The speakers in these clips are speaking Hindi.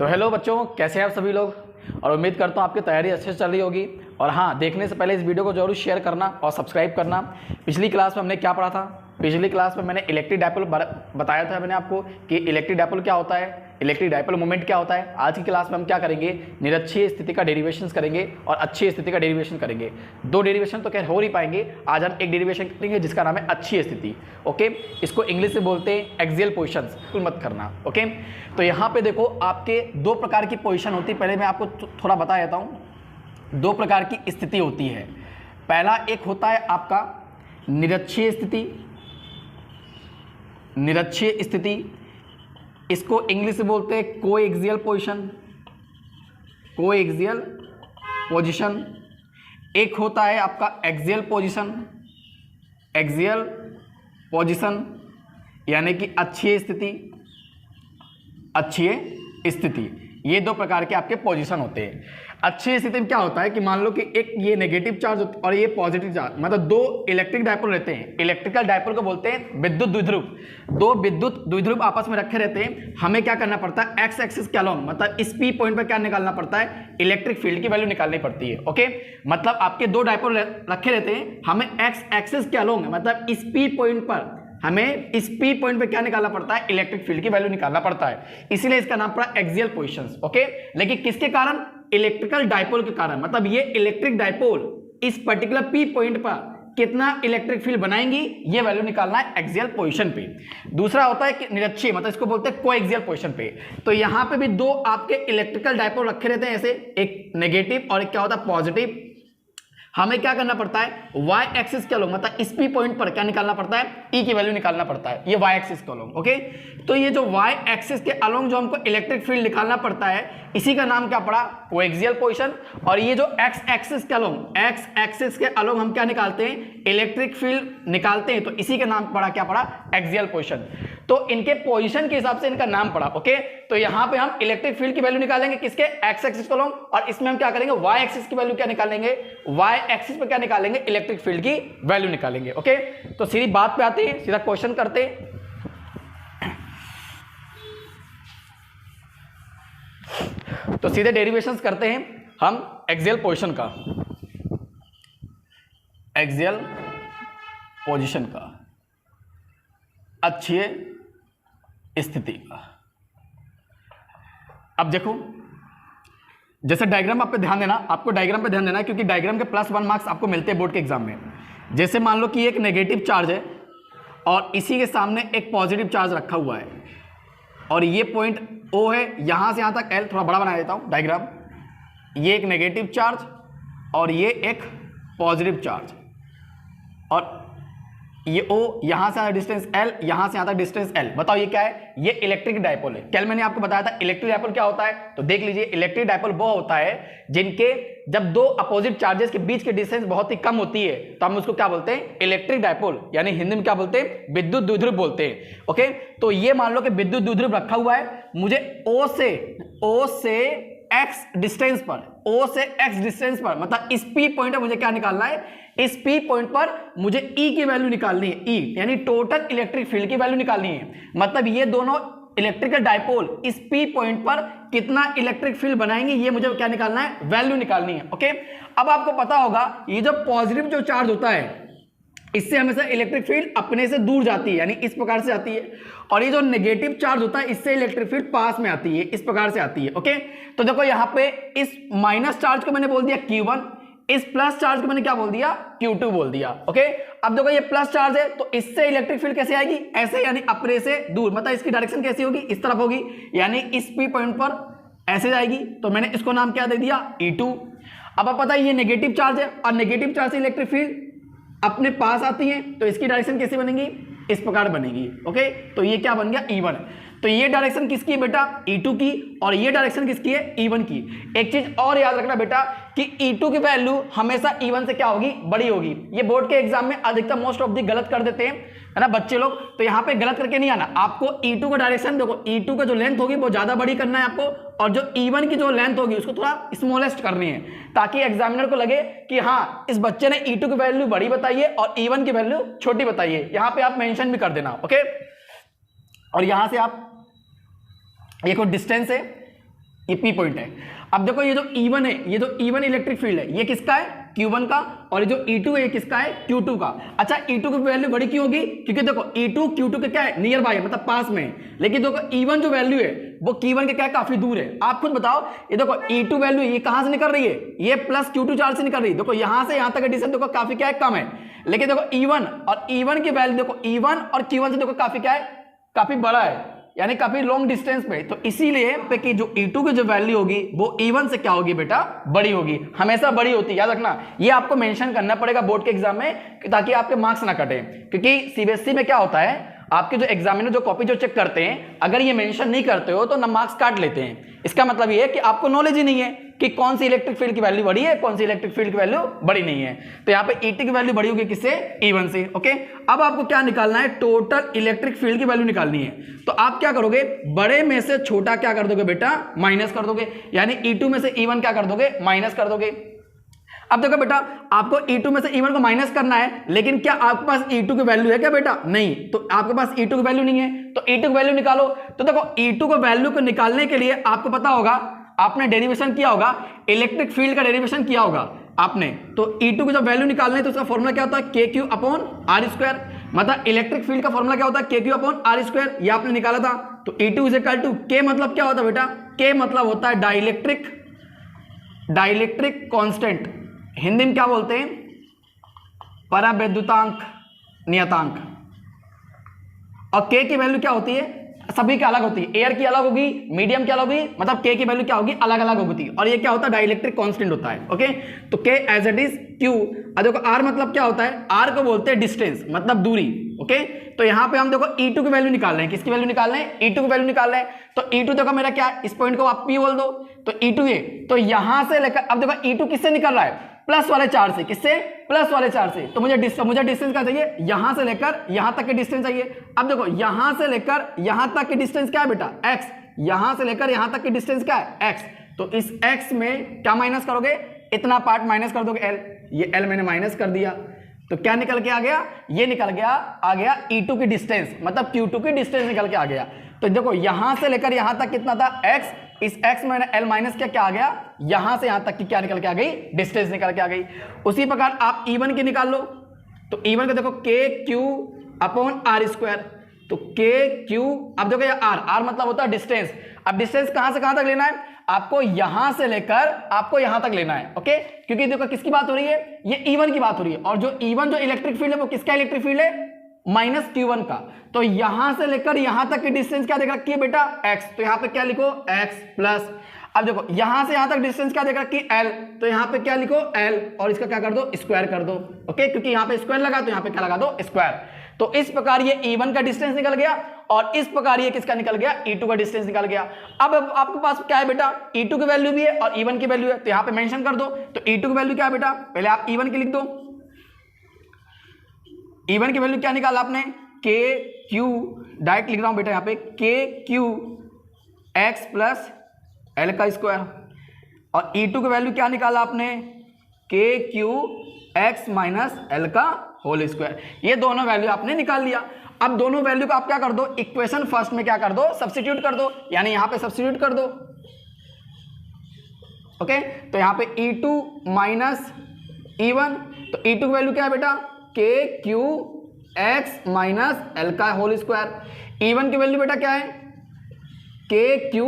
तो हेलो बच्चों, कैसे हैं आप सभी लोग। और उम्मीद करता हूँ आपकी तैयारी अच्छे से चल रही होगी। और हाँ, देखने से पहले इस वीडियो को जरूर शेयर करना और सब्सक्राइब करना। पिछली क्लास में हमने क्या पढ़ा था? पिछली क्लास में मैंने इलेक्ट्रिक डायपोल बताया था मैंने आपको कि इलेक्ट्रिक डायपोल क्या होता है, इलेक्ट्रिक डायपोल मोमेंट क्या होता है। आज की क्लास में हम क्या करेंगे? निरक्षीय स्थिति का डेरिवेशन करेंगे और अक्षीय स्थिति का डेरिवेशन करेंगे। दो डेरिवेशन तो खैर हो नहीं पाएंगे, आज हम एक डेरिवेशन करेंगे जिसका नाम है अक्षीय स्थिति। ओके, इसको इंग्लिश में बोलते हैं एक्सियल पोजिशंस, बिल्कुल मत करना। ओके, तो यहाँ पे देखो आपके दो प्रकार की पोजिशन होती है। पहले मैं आपको थोड़ा बता देता हूँ, दो प्रकार की स्थिति होती है। पहला एक होता है आपका निरक्षीय स्थिति, निरक्षीय स्थिति, इसको इंग्लिश में बोलते हैं कोएक्सियल पोजीशन, कोएक्सियल पोजीशन। एक होता है आपका एक्सियल पोजीशन, एक्सियल पोजीशन यानी कि अक्षीय स्थिति, अक्षीय स्थिति। ये दो प्रकार के आपके पोजीशन होते हैं। अक्षीय स्थिति में क्या होता है कि मान लो कि एक ये नेगेटिव चार्ज और ये पॉजिटिव चार्ज, मतलब दो इलेक्ट्रिक डायपोल रहते हैं। इलेक्ट्रिकल डायपोल को बोलते हैं विद्युत द्विध्रुव। दो विद्युत द्विध्रुव आपस में रखे रहते हैं। हमें क्या करना पड़ता है? एक्स एक्सिस के अलोंग, मतलब इस पी पॉइंट पर क्या निकालना पड़ता है? इलेक्ट्रिक फील्ड की वैल्यू निकालनी पड़ती है। ओके, मतलब आपके दो डायपोल रखे रहते हैं, हमें एक्स एक्सिस के अलोंग, मतलब इस पी पॉइंट पर हमें इस पी पॉइंट पे क्या निकालना पड़ता है? इलेक्ट्रिक फील्ड की वैल्यू निकालना पड़ता है। इसीलिए इसका नाम पड़ा एक्सियल पोजीशंस। ओके, लेकिन किसके कारण? इलेक्ट्रिकल डायपोल के कारण। मतलब ये इलेक्ट्रिक डायपोल इस पर्टिकुलर पी पॉइंट पर कितना इलेक्ट्रिक फील्ड बनाएंगी, ये वैल्यू निकालना है एक्सियल पोजीशन पे। दूसरा होता है कि निरक्षीय, मतलब इसको बोलते हैं कोएक्सियल पोजीशन पे। तो यहां पे भी दो आपके इलेक्ट्रिकल डायपोल रखे रहते हैं ऐसे, एक नेगेटिव और एक क्या होता है? पॉजिटिव। हमें क्या करना पड़ता है? वाई एक्सिस के अलोंग, मतलब इस पी पॉइंट पर क्या निकालना पड़ता है? ई की वैल्यू निकालना पड़ता है, ये वाई एक्सिस के अलोंग। ओके, तो ये जो वाई एक्सिस के अलोंग जो हमको इलेक्ट्रिक फील्ड निकालना पड़ता है, इसी का नाम क्या पड़ा? Coaxial position. और ये जो एक्स एक्सिस के अलोंग, एक्स एक्सिस के अलोंग हम क्या निकालते हैं? इलेक्ट्रिक फील्ड निकालते हैं, तो इसी का नाम पड़ा क्या पड़ा? Axial position. तो इनके पोजीशन के हिसाब से इनका नाम पड़ा। ओके, तो यहां पे हम इलेक्ट्रिक फील्ड की वैल्यू निकालेंगे किसके? एक्स एक्सिस के अलोंग। और इसमें हम क्या करेंगे? वाई एक्सिस की वैल्यू क्या निकालेंगे? वाई एक्सिस पे क्या निकालेंगे? इलेक्ट्रिक फील्ड की वैल्यू निकालेंगे। ओके, तो सीधी बात पे आते हैं, सीधा क्वेश्चन करते हैं। तो सीधे डेरिवेशंस करते हैं हम एक्सियल पोजीशन का, एक्सियल पोजीशन का, अक्षीय स्थिति का। अब देखो, जैसे डायग्राम आप पे ध्यान देना, आपको डायग्राम पे ध्यान देना, क्योंकि डायग्राम के +1 मार्क्स आपको मिलते हैं बोर्ड के एग्जाम में। जैसे मान लो कि एक नेगेटिव चार्ज है और इसी के सामने एक पॉजिटिव चार्ज रखा हुआ है, और ये पॉइंट O है, यहां से यहां तक L, थोड़ा बड़ा बना देता हूं डायग्राम। ये एक नेगेटिव चार्ज और ये एक पॉजिटिव चार्ज, और ये O, यहां से आता डिस्टेंस L, यहां से आता डिस्टेंस L। बताओ ये क्या है? ये इलेक्ट्रिक डायपोल है। कल मैंने आपको बताया था इलेक्ट्रिक डायपोल क्या होता है, तो देख लीजिए। इलेक्ट्रिक डायपोल वो होता है जिनके जब दो अपोजिट चार्जेस के बीच की डिस्टेंस बहुत ही कम होती है, तो हम उसको क्या बोलते हैं? इलेक्ट्रिक डायपोल, यानी हिंदी में क्या बोलते हैं? विद्युत द्विध्रुव बोलते हैं। ओके, तो ये मान लो कि विद्युत द्विध्रुव रखा हुआ है, मुझे O से X डिस्टेंस पर, O से X डिस्टेंस पर, मतलब इस P पॉइंट पर मुझे क्या निकालना है? इस P पॉइंट पर मुझे E की वैल्यू निकालनी है। E यानी टोटल इलेक्ट्रिक फील्ड की वैल्यू निकालनी है। मतलब ये दोनों इलेक्ट्रिकल डायपोल इस P पॉइंट पर कितना इलेक्ट्रिक फील्ड बनाएंगे, ये मुझे क्या निकालना है? वैल्यू निकालनी है। ओके, अब आपको पता होगा ये जो पॉजिटिव जो चार्ज होता है, इससे हमेशा इलेक्ट्रिक फील्ड अपने से दूर जाती है, यानी इस प्रकार से आती है। और ये जो नेगेटिव चार्ज होता है, इससे इलेक्ट्रिक फील्ड पास में आती है, इस प्रकार से आती है। ओके, तो देखो यहाँ पे इस माइनस चार्ज को मैंने बोल दिया Q1, इस प्लस चार्ज को मैंने क्या बोल दिया? Q2 बोल दिया। ओके, अब देखो ये प्लस चार्ज है, तो इससे इलेक्ट्रिक फील्ड कैसे आएगी? ऐसे, यानी अपने से दूर, मतलब इसकी डायरेक्शन कैसी होगी? इस तरफ होगी, यानी इस P पॉइंट पर ऐसे जाएगी। तो मैंने इसको नाम क्या दे दिया? E2। अब आप पता है ये नेगेटिव चार्ज है, और नेगेटिव चार्ज से इलेक्ट्रिक फील्ड अपने पास आती है, तो इसकी डायरेक्शन कैसे बनेगी? इस प्रकार बनेगी। ओके, तो ये क्या बन गया? E1। तो ये डायरेक्शन किसकी है बेटा? E2 की, और ये डायरेक्शन किसकी है? E1 की। एक चीज और याद रखना बेटा कि E2 की वैल्यू हमेशा E1 से क्या होगी? बड़ी होगी। ये बोर्ड के एग्जाम में अधिकतर मोस्ट ऑफ दी गलत कर देते हैं, है ना बच्चे लोग। तो यहाँ पे गलत करके नहीं आना, आपको E2 का डायरेक्शन देखो, E2 का जो लेंथ होगी वो ज्यादा बड़ी करना है आपको, और जो E1 की जो लेंथ होगी उसको थोड़ा स्मॉलेस्ट करनी है, ताकि एग्जामिनर को लगे कि हाँ इस बच्चे ने E2 की वैल्यू बड़ी बताई है और E1 की वैल्यू छोटी बताई है। यहाँ पे आप मेंशन भी कर देना। ओके, और यहां से आप, ये कोई डिस्टेंस है, ये पी पॉइंट है। अब देखो ये जो E1 है, ये जो E1 इलेक्ट्रिक फील्ड है, ये किसका है? Q1 का। और ये जो E2 है, ये किसका है? Q2 का। अच्छा, E2 की वैल्यू बड़ी क्यों होगी? क्योंकि देखो E2 Q2 के क्या है? नियर बाय है, मतलब पास में। लेकिन देखो E1 जो वैल्यू है वो Q1 के क्या है? काफी दूर है। आप खुद बताओ, ये देखो E2 वैल्यू ये कहां से निकल रही है? ये प्लस Q2 चार्ज से निकल रही है। देखो यहां से यहां तक का डिस्टेंस देखो काफी क्या है? कम है। लेकिन देखो E1 और E1 की वैल्यू देखो E1 और Q1 से देखो काफी क्या है? काफी बड़ा है, यानी काफी लॉन्ग डिस्टेंस पे। तो इसीलिए पे कि जो E2 की जो वैल्यू होगी वो E1 से क्या होगी बेटा? बड़ी होगी, हमेशा बड़ी होती है, याद रखना। ये आपको मेंशन करना पड़ेगा बोर्ड के एग्जाम में ताकि आपके मार्क्स ना कटे। क्योंकि सीबीएसई में क्या होता है, आपके जो एग्जामिनर जो कॉपी जो चेक करते हैं, अगर ये मेंशन नहीं करते हो तो ना मार्क्स काट लेते हैं। इसका मतलब ये है कि आपको नॉलेज ही नहीं है कि कौन सी इलेक्ट्रिक फील्ड की वैल्यू बड़ी है, कौन सी इलेक्ट्रिक फील्ड की वैल्यू बड़ी नहीं है। तो यहाँ पे E2 की वैल्यू बड़ी होगी किससे? E1 से। ओके, अब आपको क्या निकालना है? टोटल इलेक्ट्रिक फील्ड की वैल्यू निकालनी है। तो आप क्या करोगे? बड़े में से छोटा क्या कर दोगे बेटा? माइनस कर दोगे। यानी E2 में से E1 क्या कर दोगे? माइनस कर दोगे। अब देखो बेटा, आपको E2 में से E1 को माइनस करना है, लेकिन क्या आपके पास E2 की वैल्यू है क्या बेटा? नहीं। तो आपके पास E2 की वैल्यू नहीं है, तो E2 की वैल्यू निकालो। तो देखो E2 को वैल्यू को निकालने के लिए आपको पता होगा, आपने डेरिवेशन किया होगा, इलेक्ट्रिक फील्ड का डेरिवेशन किया होगा आपने। तो E2 की जब वैल्यू निकालनी है तो उसका फॉर्मूला क्या होता है? KQ upon R square. मतलब इलेक्ट्रिक फील्ड का फॉर्मूला क्या होता है? KQ upon R square. ये आपने निकाला था। तो E2 is equal to K, मतलब क्या होता है बेटा? K मतलब होता है डाइलेक्ट्रिक कांस्टेंट, हिंदी में क्या बोलते हैं? परावैद्युतांक नियतांक। और K की वैल्यू क्या होती है? सभी की अलग होती है। एयर की अलग होगी, मीडियम की अलग होगी, मतलब K की वैल्यू क्या होगी? अलग अलग होती है। और ये क्या होता है? डाइलेक्ट्रिक कांस्टेंट होता है। ओके, तो K as it is Q। अब देखो R मतलब क्या होता है? R को बोलते हैं डिस्टेंस, मतलब दूरी। ओके, तो यहाँ पे हम देखो E2 की वैल्यू निकाल रहे हैं। किसकी वैल्यू निकाल रहे हैं? E2 की वैल्यू निकाल रहे हैं। तो E2 देखो मेरा क्या है? इस पॉइंट को आप P बोल दो, तो E2 है। तो यहां से लेकर, अब देखो E2 किससे निकल रहा है? प्लस वाले चार्ज से। किससे? प्लस वाले चार्ज से। तो मुझे डिस्टेंस क्या चाहिए? यहां से लेकर यहां तक की डिस्टेंस चाहिए। अब देखो यहां से लेकर यहां तक की डिस्टेंस क्या है बेटा? x। यहां से लेकर यहां तक की डिस्टेंस क्या है? x। तो इस x में क्या माइनस करोगे? इतना पार्ट माइनस कर दोगे l। ये l मैंने माइनस कर दिया, तो क्या निकल के आ गया? ये निकल गया, आ गया E2 की डिस्टेंस, मतलब Q2 की डिस्टेंस निकल के आ गया। तो देखो यहां से लेकर यहां तक कितना था? x। इस x में l माइनस क्या आ गया? यहां से यहां तक की क्या निकल के आ गई? डिस्टेंस निकल के आ गई। उसी प्रकार आप E1 की निकाल लो। तो E1 को देखो KQ अपॉन R स्क्वायर। तो KQ, अब देखो ये R मतलब होता है डिस्टेंस। अब डिस्टेंस कहां से कहां तक लेना है? आपको यहां से लेकर आपको यहां तक लेना है। ओके, क्योंकि देखो किसकी बात हो रही है? ये E1 की बात हो रही है। और जो E1 जो इलेक्ट्रिक फील्ड है वो किसका इलेक्ट्रिक फील्ड है? माइनस Q1 का। तो यहां से लेकर यहां तक की डिस्टेंस क्या देख रखी है बेटा? x। तो यहां पे क्या लिखो? x प्लस, अब देखो यहां से यहां तक डिस्टेंस क्या देख रखी है? l। तो यहां पे क्या लिखो? l, और इसका क्या कर दो? स्क्वायर कर दो। ओके, क्योंकि यहां पे स्क्वायर लगा तो यहां पे क्या लगा दो? स्क्वायर। तो इस प्रकार ये E1 का डिस्टेंस निकल गया, और इस प्रकार ये किसका निकल गया? E2 का डिस्टेंस निकल गया। अब आपके पास क्या है बेटा? E2 की वैल्यू भी है और E1 की वैल्यू है, तो यहां पे मेंशन कर दो। तो E2 की वैल्यू क्या है बेटा? पहले आप E1 की लिख दो। E1 की वैल्यू क्या निकाला आपने? KQ, डायरेक्ट लिख रहा हूं बेटा यहां पे, KQ x प्लस L का स्क्वायर। और E2 की वैल्यू क्या निकाला आपने? KQ x माइनस L का होल स्क्वायर। ये दोनों वैल्यू आपने निकाल लिया। अब दोनों वैल्यू को आप क्या कर दो? इक्वेशन फर्स्ट में क्या कर दो? सब्स्टिट्यूट कर दो, यानी यहां पे सब्स्टिट्यूट कर दो। ओके, तो यहां पे E2 माइनस E1, तो E2 की वैल्यू क्या है बेटा? KQ x माइनस L का होल स्क्वायर। E1 की वैल्यू बेटा क्या है? KQ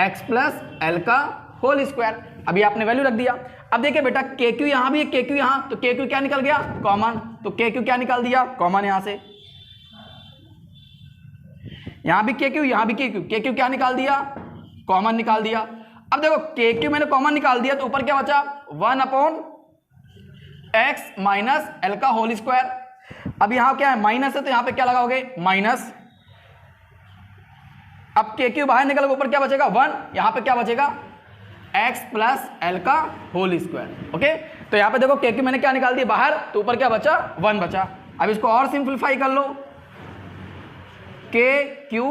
x प्लस L का होल स्क्वायर। अभी आपने वैल्यू रख दिया। अब देखिए बेटा, KQ यहां भी है, KQ यहां, तो KQ क्या निकल गया? कॉमन। तो KQ क्या निकाल दिया? कॉमन। यहां से यहां भी KQ, यहां भी KQ क्या निकाल दिया? कॉमन निकाल दिया। अब देखो KQ मैंने कॉमन निकाल दिया, तो ऊपर क्या बचा? 1 अपॉन x माइनस L का होल स्क्वायर। अब यहां क्या है? माइनस है, तो यहां पे क्या लगाओगे? माइनस। अब KQ बाहर निकल, ऊपर क्या बचेगा? 1। यहां पे क्या बचेगा? x प्लस L का होल स्क्वायर। ओके, तो यहां पे देखो KQ मैंने क्या निकाल दिया बाहर, तो ऊपर क्या बचा? 1 बचा। अब इसको और सिंप्लीफाई कर लो। KQ,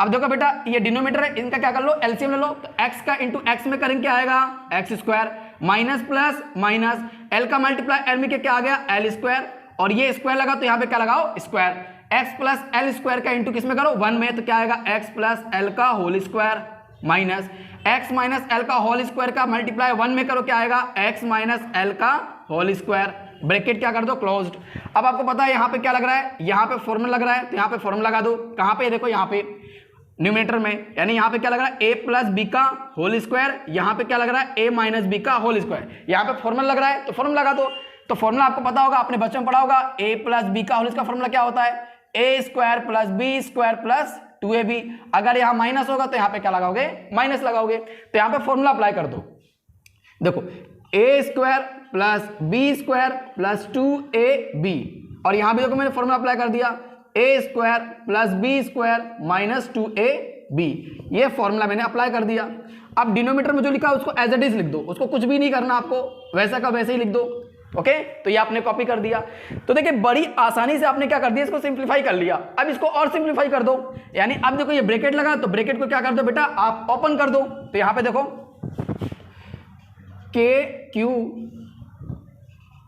अब देखो बेटा ये डिनोमिनेटर है, इनका क्या कर लो? एलसीएम ले लो। तो x का इंटू x में करेंगे क्या आएगा? x square, minus plus minus, L का मल्टीप्लाई L में क्या आ गया? L स्क्वायर, और ये स्क्वायर लगा तो यहाँ पे क्या लगाओ? Square. x plus L square का इंटू किस में करो? 1 में, तो क्या आएगा? x प्लस L का whole square. Minus x minus L का होल स्क्वायर का मल्टीप्लाई 1 में करो, क्या आएगा x माइनस एल का होल स्क्वायर, ब्रैकेट क्या कर दो क्लोज्ड। अब आपको पता है यहाँ पे क्या लग रहा है, यहाँ पे फॉर्मूला लग रहा है, तो यहाँ पे फॉर्मूला लगा दो। कहाँ पे, देखो यहाँ पे न्यूमरेटर में, यानी यहाँ पे क्या लग रहा है a प्लस बी का होल स्क्वायर, यहाँ पे क्या लग रहा है a माइनस बी का होल स्क्वायर, यहाँ पे फॉर्मूला लग रहा है तो फॉर्मूला लगा दो। तो फॉर्मूला आपको पता होगा, आपने बच्चों में पढ़ा होगा, a प्लस बी का होल का फॉर्मूला क्या होता है, a square plus B square plus 2ab। अगर यहाँ माइनस होगा तो यहाँ पे क्या लगाओगे, माइनस लगाओगे। तो यहाँ पे फॉर्मूला अप्लाई कर दो, देखो a square plus B square plus 2ab, और यहाँ भी देखो मैंने फॉर्मूला अप्लाई कर दिया, a square plus B square minus 2ab, ये फॉर्मूला मैंने अप्लाई कर दिया। अब डिनोमिनेटर में जो लिखा है उसको एज इट इज लिख दो, उसको कुछ भी नहीं करना आपको, वैसा का वैसे ही लिख दो। ओके, तो ये आपने कॉपी कर दिया। तो देखिए बड़ी आसानी से आपने क्या कर दिया, इसको सिंप्लीफाई कर लिया। अब इसको और सिंप्लीफाई कर दो, यानी अब देखो ये ब्रैकेट लगा, तो ब्रैकेट को क्या कर दो बेटा, आप ओपन कर दो। तो यहां पे देखो के Q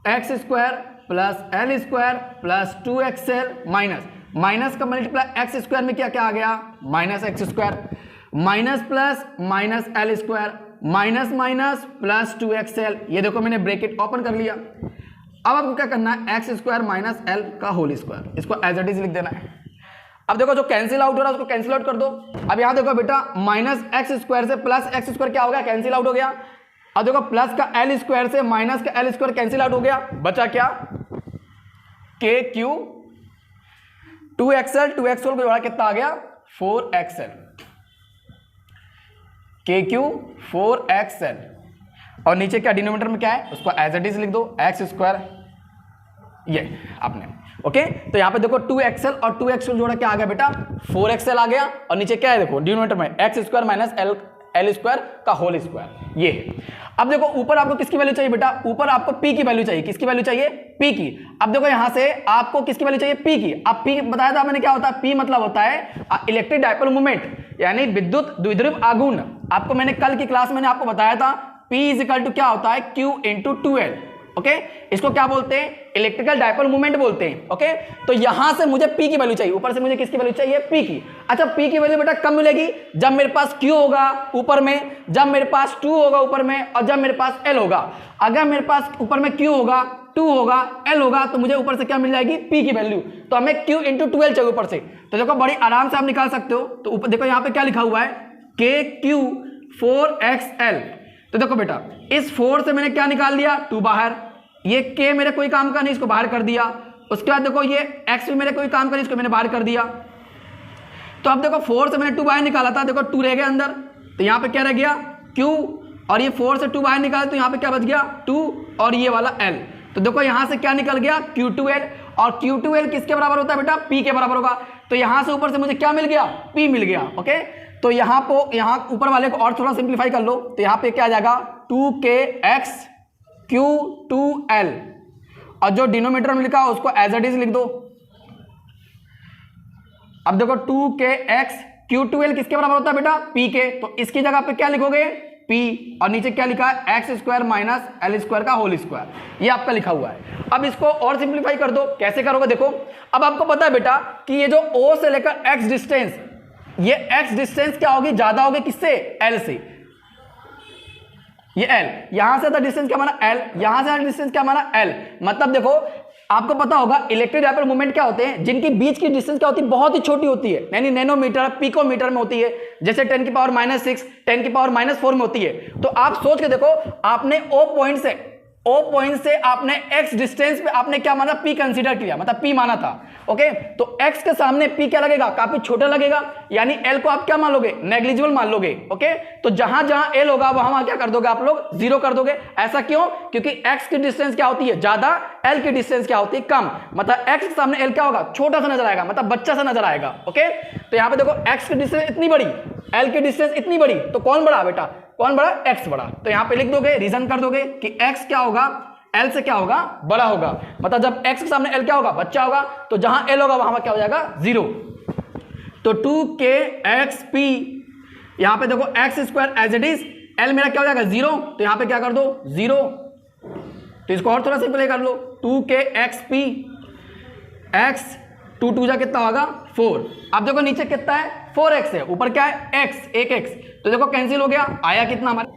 x square plus L square plus 2xl minus minus का मल्टीप्लाई एक्स स्क्वायर में क्या क्या आ गया, minus x square, minus plus minus L square minus minus plus 2xl, ये देखो मैंने ब्रैकेट ओपन कर लिया। अब आपको क्या करना है, एक्स स्क्वायर माइनस एल का होल स्क्वायर, इसको एज इट इज लिख देना है। अब देखो जो कैंसिल आउट हो रहा है उसको कैंसिल आउट कर दो। अब यहां देखो बेटा माइनस एक्स स्क्वायर से प्लस एक्स स्क्वायर क्या हो गया, कैंसिल आउट हो गया। अब देखो प्लस का एल स्क्वायर से माइनस का एल स्क्वायर कैंसिल आउट हो गया, बचा क्या, के क्यू 2xl को जोड़ा कितना आ गया 4xl, के क्यू 4xl, और नीचे क्या डिनोमिनेटर में क्या है उसको एज इट इज लिख दो, एक्स स्क्वायर, ये आपने। ओके, तो यहां पे देखो 2xl और 2xl जोड़ा क्या आ गया बेटा 4xl आ गया, और नीचे क्या है देखो डिनोमिनेटर में x square minus L square का होल स्क्वायर, ये है। अब देखो ऊपर आपको किसकी वैल्यू चाहिए बेटा, ऊपर आपको p की वैल्यू चाहिए, किसकी वैल्यू चाहिए, p की। अब देखो यहां से आपको किसकी वैल्यू चाहिए, p की। अब p बताया था मैंने क्या होता है, p मतलब होता है इलेक्ट्रिक डाइपोल मोमेंट, यानी विद्युत द्विध्रुव आघूर्ण। आपको मैंने कल की क्लास में आपको बताया था p इजिकल टू क्या होता है, q इंटू 2l। ओके, इसको क्या बोलते हैं, इलेक्ट्रिकल डाइपोल मोमेंट बोलते हैं। ओके, तो यहां से मुझे p की वैल्यू चाहिए, ऊपर से मुझे किसकी वैल्यू चाहिए, p की। अच्छा, p की वैल्यू बेटा कब मिलेगी, जब मेरे पास q होगा ऊपर में, जब मेरे पास 2 होगा ऊपर में, और जब मेरे पास l होगा। अगर मेरे पास ऊपर में q होगा, 2 होगा, l होगा, तो मुझे ऊपर से क्या मिल जाएगी, p की वैल्यू। तो हमें q इंटू 2l चाहिए ऊपर से। तो देखो बड़ी आराम से आप निकाल सकते हो। तो ऊपर देखो यहाँ पे क्या लिखा हुआ है, के क्यू 4xl। तो देखो बेटा इस 4 से मैंने क्या निकाल लिया, 2 बाहर, ये k मेरे कोई काम का नहीं, इसको बाहर कर दिया। उसके बाद देखो ये x भी मेरे कोई काम का नहीं, इसको मैंने बाहर कर दिया। तो अब देखो 4 से मैंने 2 बाहर निकाला था, देखो 2 रह गया अंदर, तो यहाँ पे क्या रह गया q, और ये 4 से 2 बाहर निकाला तो यहाँ पे क्या बच गया 2, और ये वाला l। तो देखो यहाँ से क्या निकल गया q2l, और q2l किसके बराबर होता है बेटा, p के बराबर होगा। तो यहाँ से ऊपर से मुझे क्या मिल गया, p मिल गया। ओके, तो यहाँ ऊपर वाले को और थोड़ा सिंप्लीफाई कर लो, तो यहाँ पे क्या आ जाएगा 2kx q2l, और जो डिनोमिनेटर में लिखा है उसको एज इट इज लिख दो। अब देखो 2kx q2l किसके बराबर होता है बेटा, p के। तो इसकी जगह पे क्या लिखोगे, p, और नीचे क्या लिखा है, x square minus L square का होल स्क्वायर, ये आपका लिखा हुआ है। अब इसको और सिंप्लीफाई कर दो, कैसे करोगे देखो। अब आपको पता है बेटा कि ये जो o से लेकर x डिस्टेंस, ये x डिस्टेंस क्या होगी, ज्यादा होगी किससे, l से। ये l, यहां से डिस्टेंस क्या माना l, यहां से डिस्टेंस क्या माना l। मतलब देखो आपको पता होगा इलेक्ट्रिक डाइपोल मोमेंट क्या होते हैं, जिनकी बीच की डिस्टेंस क्या होती है, बहुत ही छोटी होती है, यानी नैनोमीटर पिकोमीटर में होती है, जैसे 10 की पावर -6 10 की पावर -4 में होती है। तो आप सोच के देखो, आपने O पॉइंट से आपने x डिस्टेंस पे आपने क्या माना, p कंसीडर किया, मतलब p माना था। ओके, तो x के सामने p क्या लगेगा, काफी छोटा लगेगा, यानी l को आप क्या मान लोगे, नेग्लिजिबल मान लोगे। ओके, तो जहां जहां l होगा वहां क्या कर दोगे आप लोग, 0 कर दोगे। ऐसा क्यों, क्योंकि x की डिस्टेंस क्या होती है ज्यादा, l की डिस्टेंस क्या होती है कम, मतलब x के सामने l क्या होगा, छोटा सा नजर आएगा, मतलब बच्चा सा नजर आएगा। ओके, तो यहाँ पे देखो x की डिस्टेंस इतनी बड़ी, l की डिस्टेंस इतनी बड़ी, तो कौन बड़ा बेटा, कौन बड़ा, x बड़ा। तो यहाँ पे लिख दोगे, रीजन कर दोगे कि x क्या होगा, l से क्या होगा, बड़ा होगा, मतलब जब x के सामने l क्या होगा, बच्चा होगा, तो जहां l होगा वहां क्या हो जाएगा 0। तो 2kxp, यहां पे देखो X square as it is, l मेरा क्या हो जाएगा 0, तो यहां पे क्या कर दो 0। तो इसको और थोड़ा सिंपल कर लो, 2kxp x 2 2 जा कितना होगा 4। अब देखो नीचे कितना है 4x है, ऊपर क्या है x, एक x, तो देखो कैंसिल हो गया, आया कितना हमारे,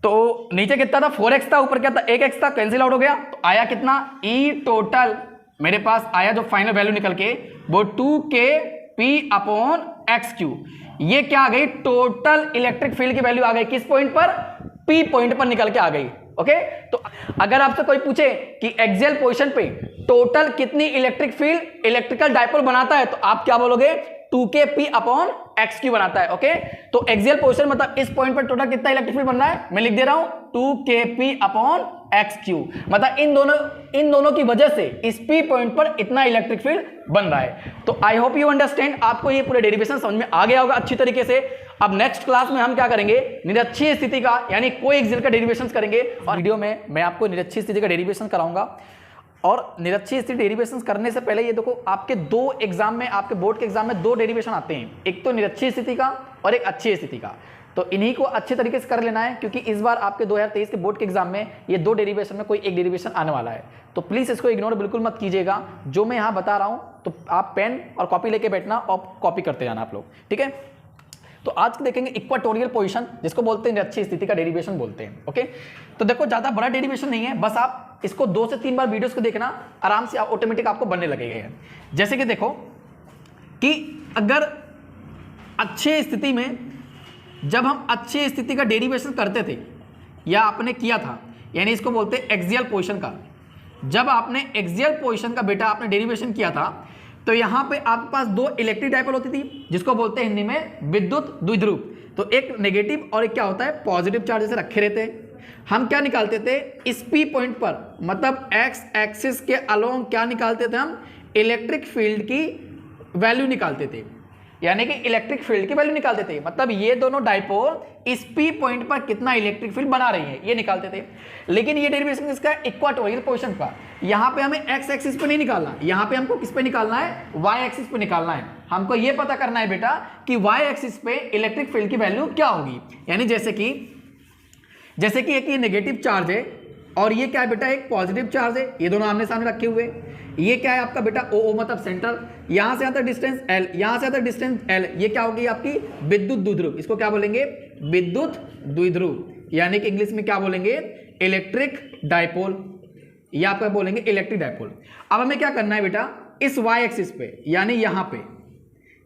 तो नीचे कितना था 4x था, ऊपर क्या था 1x था, कैंसिल आउट हो गया, तो आया कितना ई टोटल मेरे पास आया जो फाइनल वैल्यू निकल के वो 2kp/x3। ये क्या आ गई, टोटल इलेक्ट्रिक फील्ड की वैल्यू आ गई किस पॉइंट पर, P पॉइंट पर निकल के आ गई। ओके, तो अगर आपसे कोई पूछे कि एक्सियल पोजीशन पे टोटल कितनी इलेक्ट्रिक फील्ड इलेक्ट्रिकल डाइपोल बनाता है, तो आप क्या बोलोगे 2kp/x3 बनाता है। ओके, तो एक्सियल पोजीशन मतलब इस पॉइंट पर टोटल कितना इलेक्ट्रिक फील्ड बन रहा है, मैं लिख दे रहा हूं 2kp/x3, मतलब इन दोनों की वजह से इस P पॉइंट पर इतना इलेक्ट्रिक फील्ड बन रहा है। तो आई होप यू अंडरस्टैंड, आपको ये पूरे डेरिवेशन समझ में आ गया होगा अच्छी तरीके से। अब नेक्स्ट क्लास में हम क्या करेंगे, निरक्षीय स्थिति का यानी कोएक्सियल का डेरिवेशन करेंगे, और वीडियो में मैं आपको निरक्षीय स्थिति का डेरिवेशन कराऊंगा। और निरक्षीय स्थिति डेरिवेशन करने से पहले ये देखो, आपके दो एग्जाम में, आपके बोर्ड के एग्जाम में दो डेरिवेशन आते हैं, एक तो निरक्षीय स्थिति का और एक अक्षीय स्थिति का। तो इन्हीं को अच्छे तरीके से कर लेना है, क्योंकि इस बार आपके 2023 के बोर्ड के एग्जाम में ये दो डेरिवेशन में कोई एक डेरिवेशन आने वाला है। तो प्लीज इसको इग्नोर बिल्कुल मत कीजिएगा, जो मैं यहाँ बता रहा हूँ तो आप पेन और कॉपी लेके बैठना और कॉपी करते जाना आप लोग, ठीक है। तो आज देखेंगे इक्वाटोरियल पोजीशन, जिसको बोलते हैं निरक्षीय स्थिति का डेरिवेशन बोलते हैं। ओके, तो देखो ज्यादा बड़ा डेरिवेशन नहीं है, बस आप इसको 2 से 3 बार वीडियोस को देखना, आराम से ऑटोमेटिक आपको बनने लगेगा। जैसे कि देखो कि अगर अच्छे स्थिति में, जब हम अच्छे स्थिति का डेरिवेशन करते थे या आपने किया था, यानी इसको बोलते हैं एक्सियल पोजीशन का, जब आपने एक्सियल पोजीशन का बेटा आपने डेरिवेशन किया था, तो यहां पे आपके पास दो इलेक्ट्रिक डाइपोल होती थी, जिसको बोलते हैं हिंदी में विद्युत द्विध्रुव। तो एक नेगेटिव और एक क्या होता है पॉजिटिव चार्ज जैसे रखे रहते हैं। हम क्या निकालते थे इस P पॉइंट पर, मतलब एक्स एक्सिस के अलोंग क्या निकालते थे हम, इलेक्ट्रिक फील्ड की वैल्यू निकालते थे, यानी कि इलेक्ट्रिक फील्ड की वैल्यू निकालते थे, मतलब ये दोनों डाइपोल इस P पॉइंट पर कितना इलेक्ट्रिक फील्ड बना रही है ये निकालते थे। लेकिन ये डेरिवेशन इसका इक्वाटोरियल पोजीशन का, यहाँ पे हमें एक्स एक्सिस पे नहीं निकालना, यहाँ पे हमको किस पे निकालना है, वाई एक्सिस पे निकालना है। हमको ये पता करना है बेटा कि वाई एक्सिस पे इलेक्ट्रिक फील्ड की वैल्यू क्या होगी, यानी जैसे कि एक ये नेगेटिव चार्ज है और ये क्या है बेटा एक पॉजिटिव चार्ज है, ये दोनों आमने सामने रखे हुए। ये क्या है आपका बेटा ओ मतलब सेंटर, यहां से आता डिस्टेंस L, यहां से आता डिस्टेंस L, ये क्या होगी आपकी विद्युत द्विध्रुव, इसको क्या बोलेंगे विद्युत द्विध्रुव, यानी कि इंग्लिश में क्या बोलेंगे इलेक्ट्रिक डाइपोल, या आपका बोलेंगे इलेक्ट्रिक डाइपोल। अब हमें क्या करना है बेटा, इस y एक्सिस पे, यानी यहां पे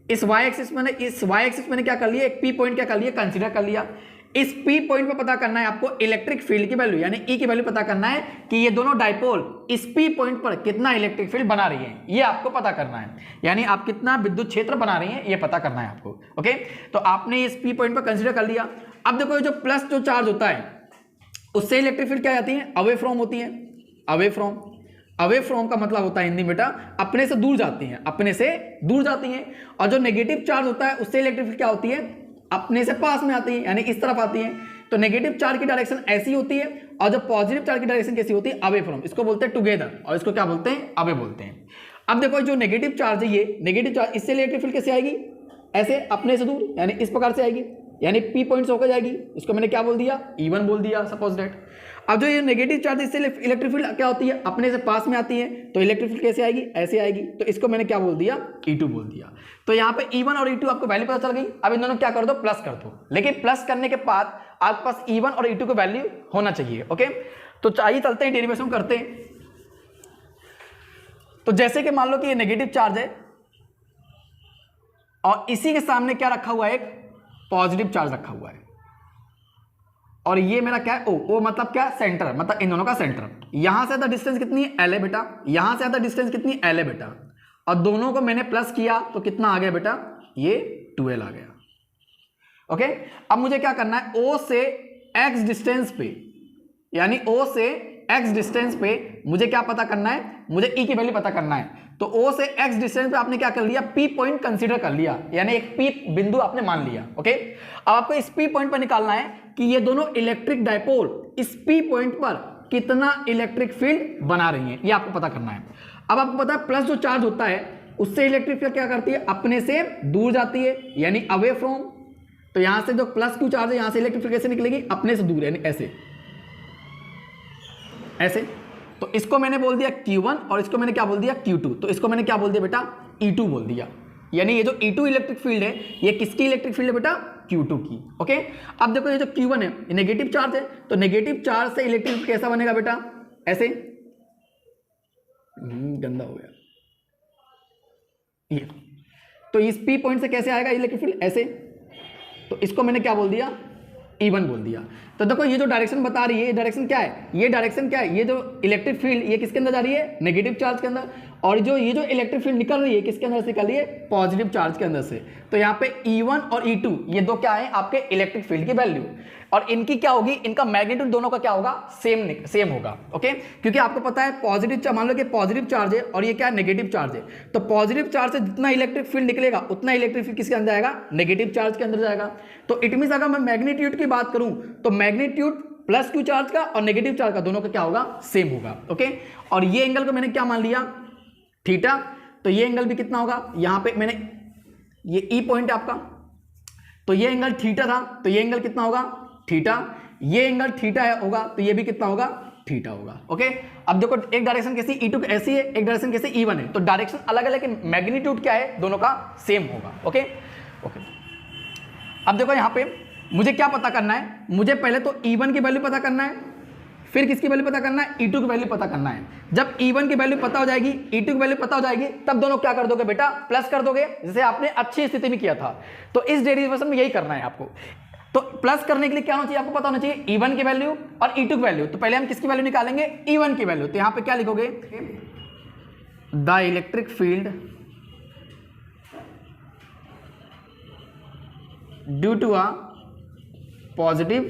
इस y एक्सिस मैंने क्या कर लिया, एक P पॉइंट क्या कर लिया कंसीडर कर लिया। इस P पॉइंट पे पता करना है आपको इलेक्ट्रिक फील्ड की वैल्यू, यानी E की वैल्यू पता करना है कि ये दोनों डाइपोल इस P पॉइंट पर कितना इलेक्ट्रिक फील्ड बना रही है, ये आपको पता करना है, यानी आप कितना विद्युत क्षेत्र बना रही हैं ये पता करना है आपको। ओके, तो आपने इस P पॉइंट पर कंसीडर कर लिया। अब देखो जो प्लस जो चार्ज होता है उससे इलेक्ट्रिक फील्ड क्या जाती है, अवे फ्रॉम होती है। अवे फ्रॉम का मतलब होता है हिंदी में बेटा अपने से दूर जाती हैं, अपने से दूर जाती हैं। और जो नेगेटिव चार्ज होता है उससे इलेक्ट्रिक फील्ड क्या होती है, अपने से पास में आती है, यानी इस तरफ आती है। तो नेगेटिव चार्ज की डायरेक्शन ऐसी होती है और जो पॉजिटिव चार्ज की डायरेक्शन कैसी होती है, अवे फ्रॉम। इसको बोलते हैं टुगेदर और इसको क्या बोलते हैं, अवे बोलते हैं। अब देखो जो नेगेटिव चार्ज है, ये नेगेटिव चार्ज, इससे इलेक्ट्रिक फील्ड कैसे आएगी, ऐसे अपने से दूर, यानी इस प्रकार से आएगी, यानी P पॉइंट से होकर जाएगी। इसको मैंने क्या बोल दिया, E1 बोल दिया सपोज दैट। अब जो ये नेगेटिव चार्ज, इससे इलेक्ट्रिक फील्ड क्या होती है, अपने से पास में आती है, तो इलेक्ट्रिक फील्ड कैसे आएगी, ऐसे आएगी। तो इसको मैंने क्या बोल दिया, E2 बोल दिया। तो यहाँ पे E1 और E2 आपको वैल्यू पता चल गई। अब इन दोनों क्या कर दो, प्लस कर दो, लेकिन प्लस करने के बाद आपके पास E1 और E2 का वैल्यू होना चाहिए। ओके, तो चाहिए चलते हैं डेरिवेशन करते हैं। तो जैसे कि मान लो कि ये नेगेटिव चार्ज है और इसी के सामने क्या रखा हुआ है, एक पॉजिटिव चार्ज रखा हुआ है, और ये मेरा क्या है O मतलब क्या, सेंटर, मतलब इन दोनों का सेंटर। यहां से ज्यादा डिस्टेंस कितनी है, L है बेटा, यहां से ज्यादा डिस्टेंस कितनी है, L है बेटा, और दोनों को मैंने प्लस किया तो कितना आ गया बेटा, ये 2L आ गया। ओके, अब मुझे क्या करना है, O से X डिस्टेंस पे, यानी O से X डिस्टेंस पे मुझे क्या पता करना है, मुझे E की वैल्यू पता करना है। तो O से X डिस्टेंस पे आपने क्या कर लिया, P पॉइंट कंसीडर कर लिया, यानी एक P बिंदु आपने मान लिया। ओके, अब आपको इस P पॉइंट पर निकालना है कि ये दोनों इलेक्ट्रिक डाइपोल इस P पॉइंट पर कितना इलेक्ट्रिक फील्ड बना रही है, ये आपको पता करना है। अब आपको पता है प्लस जो चार्ज होता है उससे इलेक्ट्रिक फील्ड क्या करती है, अपने से दूर जाती है, यानी अवे फ्रॉम। तो यहां से जो प्लस Q चार्ज है, यहां से इलेक्ट्रिक फील्ड कैसे निकलेगी, अपने से दूर, यानी ऐसे ऐसे। तो इसको मैंने बोल दिया Q1 और इसको मैंने क्या बोल दिया, Q2। तो इसको मैंने क्या बोल दिया बेटा, E2 बोल दिया। यानी ये जो E2 इलेक्ट्रिक फील्ड है ये किसकी इलेक्ट्रिक फील्ड है बेटा? Q2 की। ओके, अब देखो ये जो Q1 है ये नेगेटिव चार्ज है, तो नेगेटिव चार्ज से इलेक्ट्रिक फील्ड कैसा बनेगा बेटा? ऐसे, गंदा हो गया ये, तो इस P पॉइंट से कैसे आएगा इलेक्ट्रिक फील्ड? ऐसे, तो इसको मैंने क्या बोल दिया? E1 बोल दिया। तो देखो ये जो डायरेक्शन बता रही है ये डायरेक्शन क्या है? ये डायरेक्शन क्या है? ये जो इलेक्ट्रिक फील्ड ये किसके अंदर जा रही है? नेगेटिव चार्ज के अंदर। और जो ये जो इलेक्ट्रिक फील्ड निकल रही है किसके अंदर से निकल रही है? पॉजिटिव चार्ज के अंदर से। तो यहाँ पे E1 और E2 ये दो क्या है? आपके इलेक्ट्रिक फील्ड की वैल्यू। और इनकी क्या होगी? इनका मैग्नीट्यूड दोनों का क्या होगा? सेम होगा। ओके, क्योंकि आपको पता है पॉजिटिव, मान लो कि पॉजिटिव चार्ज है और ये क्या है? नेगेटिव चार्ज है। तो पॉजिटिव चार्ज से जितना इलेक्ट्रिक फील्ड निकलेगा उतना इलेक्ट्रिक फील्ड किसके अंदर जाएगा? नेगेटिव चार्ज के अंदर जाएगा। तो इट मींस अगर मैं मैग्नीट्यूड की बात करूं तो मैग्नीट्यूड प्लस क्यू चार्ज का और नेगेटिव चार्ज का दोनों का क्या होगा? सेम होगा। ओके, और ये एंगल को मैंने क्या मान लिया? थीटा। तो ये एंगल भी कितना होगा? यहां पे मैंने ये ई पॉइंट है आपका, तो ये एंगल थीटा था, तो ये एंगल कितना होगा? थीटा। ये एंगल थीटा होगा तो ये भी कितना होगा? थीटा होगा। ओके, अब देखो एक डायरेक्शन कैसी? E2 ऐसी है, एक डायरेक्शन कैसे? E1 है। तो डायरेक्शन अलग अलग है, मैग्नीट्यूड क्या है? दोनों का सेम होगा। ओके ओके, अब देखो यहां पे मुझे क्या पता करना है? मुझे पहले तो E1 की वैल्यू पता करना है, फिर किसकी वैल्यू पता करना है? E2 की वैल्यू पता करना है। जब E1 की वैल्यू पता हो जाएगी, E2 की वैल्यू पता हो जाएगी, तब दोनों क्या कर दोगे बेटा? प्लस कर दोगे, जैसे आपने अच्छी स्थिति में किया था। तो इस डेरिवेशन में यही करना है आपको। तो प्लस करने के लिए क्या होना चाहिए? आपको पता होना चाहिए E1 की वैल्यू और E2 की वैल्यू। तो पहले हम किसकी वैल्यू निकालेंगे? E1 की वैल्यू। तो यहां पे क्या लिखोगे? The electric field due to a positive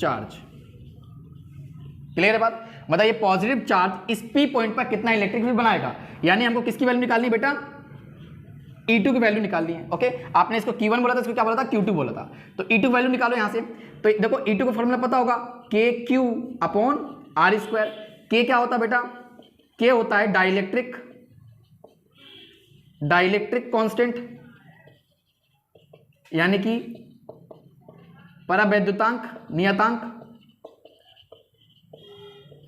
charge. Clear है बात? बताइए पॉजिटिव चार्ज इस P पॉइंट पर कितना इलेक्ट्रिक फील्ड बनाएगा? यानी हमको किसकी वैल्यू निकालनी बेटा? E2 की वैल्यू निकालनी है। ओके, आपने इसको Q1 बोला था, इसको क्या बोला था? Q2 बोला था। तो E2 वैल्यू निकालो यहां से। तो देखो E2 का फॉर्मूला पता होगा, KQ upon R square. K क्या होता है बेटा? K होता है डाइलेक्ट्रिक कांस्टेंट, यानी कि परावैद्युतांक नियतांक,